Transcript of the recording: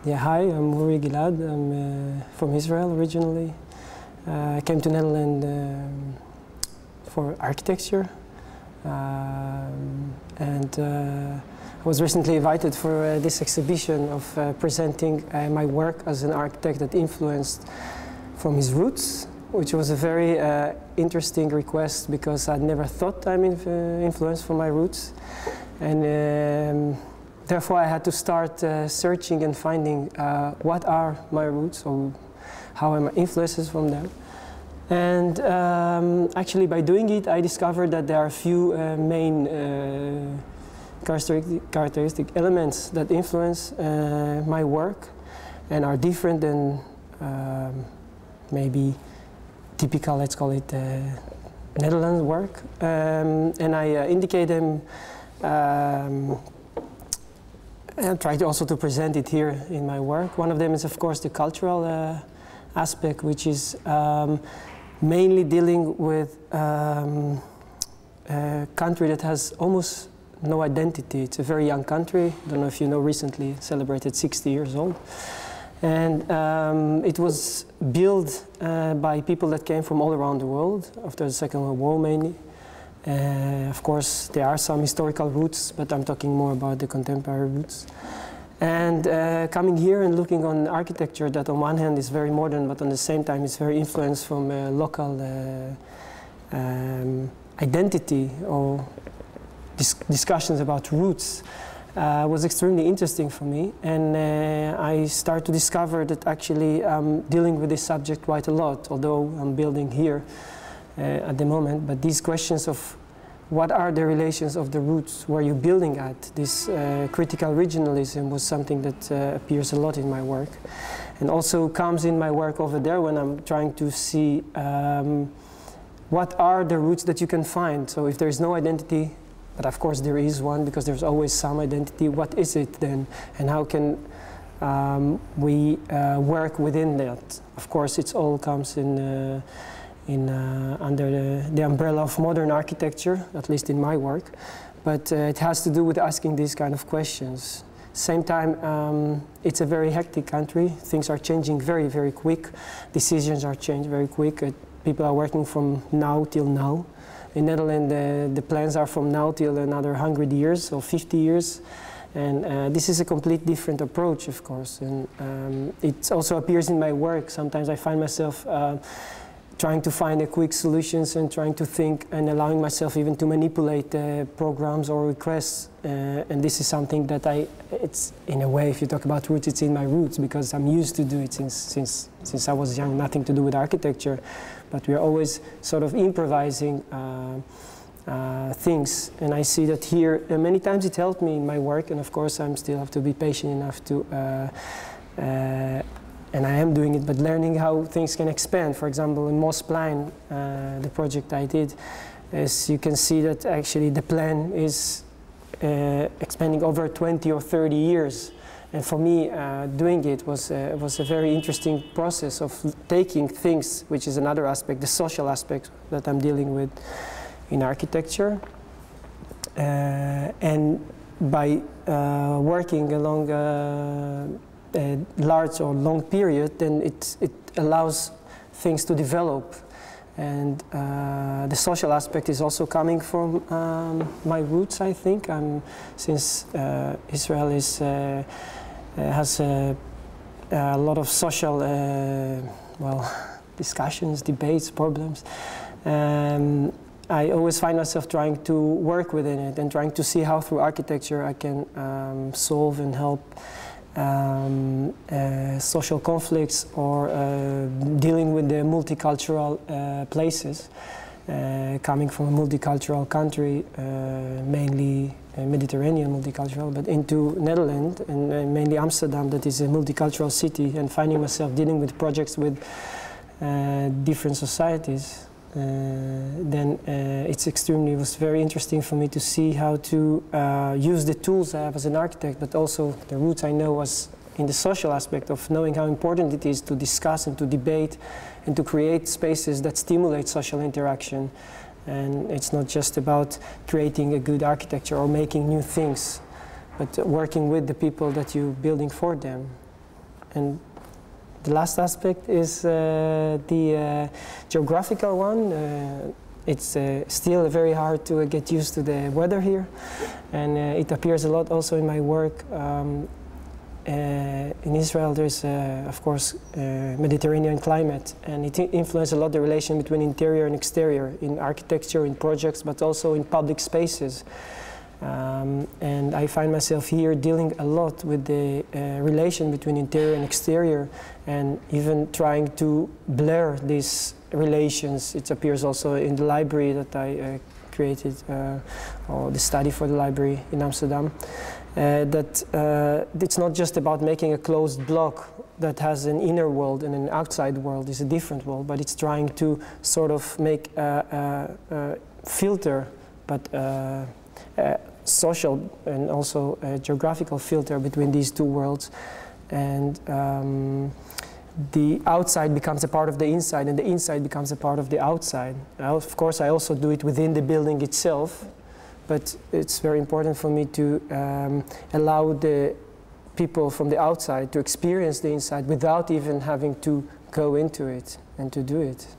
Yeah, hi, I'm Uri Gilad. I'm from Israel originally. I came to Netherlands for architecture, and I was recently invited for this exhibition of presenting my work as an architect that influenced from his roots, which was a very interesting request because I'd never thought I'm influenced from my roots. And therefore, I had to start searching and finding what are my roots or how am I influences from them. And actually, by doing it, I discovered that there are a few main characteristic elements that influence my work and are different than maybe typical, let's call it, Netherlands work. And I indicate them and try to also to present it here in my work. One of them is, of course, the cultural aspect, which is mainly dealing with a country that has almost no identity. It's a very young country. I don't know if you know, recently celebrated 60 years old. And it was built by people that came from all around the world after the Second World War mainly. Of course, there are some historical roots, but I'm talking more about the contemporary roots. And coming here and looking on architecture that on one hand is very modern, but on the same time is very influenced from local identity or discussions about roots was extremely interesting for me. And I start to discover that actually I'm dealing with this subject quite a lot, although I'm building here at the moment. But these questions of what are the relations of the roots, where you're building at, this critical regionalism was something that appears a lot in my work. And also comes in my work over there when I'm trying to see what are the roots that you can find. So if there is no identity, but of course there is one because there's always some identity, what is it then? And how can we work within that? Of course, it all comes in under the umbrella of modern architecture, at least in my work. But it has to do with asking these kind of questions. Same time, it's a very hectic country. Things are changing very, very quick. Decisions are changed very quick. People are working from now till now. In Netherlands, the plans are from now till another 100 years or 50 years. And this is a complete different approach, of course. And it also appears in my work. Sometimes I find myself trying to find quick solutions and trying to think and allowing myself even to manipulate programs or requests. And this is something that it's in a way, if you talk about roots, it's in my roots because I'm used to do it since I was young, nothing to do with architecture. But we are always sort of improvising things. And I see that here, many times it helped me in my work. And of course, I still have to be patient enough to and I am doing it, but learning how things can expand. For example, in Mosplein, the project I did, is you can see that actually the plan is expanding over 20 or 30 years. And for me, doing it was a very interesting process of taking things, which is another aspect, the social aspect that I'm dealing with in architecture. And by working along a large or long period, then it allows things to develop. And the social aspect is also coming from my roots, I think. Since Israel has a lot of social discussions, debates, problems. I always find myself trying to work within it and trying to see how through architecture I can solve and help social conflicts or dealing with the multicultural places, coming from a multicultural country, mainly Mediterranean multicultural, but into Netherlands and mainly Amsterdam, that is a multicultural city, and finding myself dealing with projects with different societies. Then it was very interesting for me to see how to use the tools I have as an architect, but also the roots I know was in the social aspect of knowing how important it is to discuss and to debate and to create spaces that stimulate social interaction. And it's not just about creating a good architecture or making new things, but working with the people that you're building for them. And the last aspect is the geographical one. It's still very hard to get used to the weather here, and it appears a lot also in my work. In Israel, there's, of course, Mediterranean climate, and it influences a lot the relation between interior and exterior in architecture, in projects, but also in public spaces. And I find myself here dealing a lot with the relation between interior and exterior, and even trying to blur these relations. It appears also in the library that I created, or the study for the library in Amsterdam. That it's not just about making a closed block that has an inner world and an outside world. It's a different world, but it's trying to sort of make a filter, but social and also a geographical filter between these two worlds. And the outside becomes a part of the inside, and the inside becomes a part of the outside. Of course, I also do it within the building itself, but it's very important for me to allow the people from the outside to experience the inside without even having to go into it and to do it.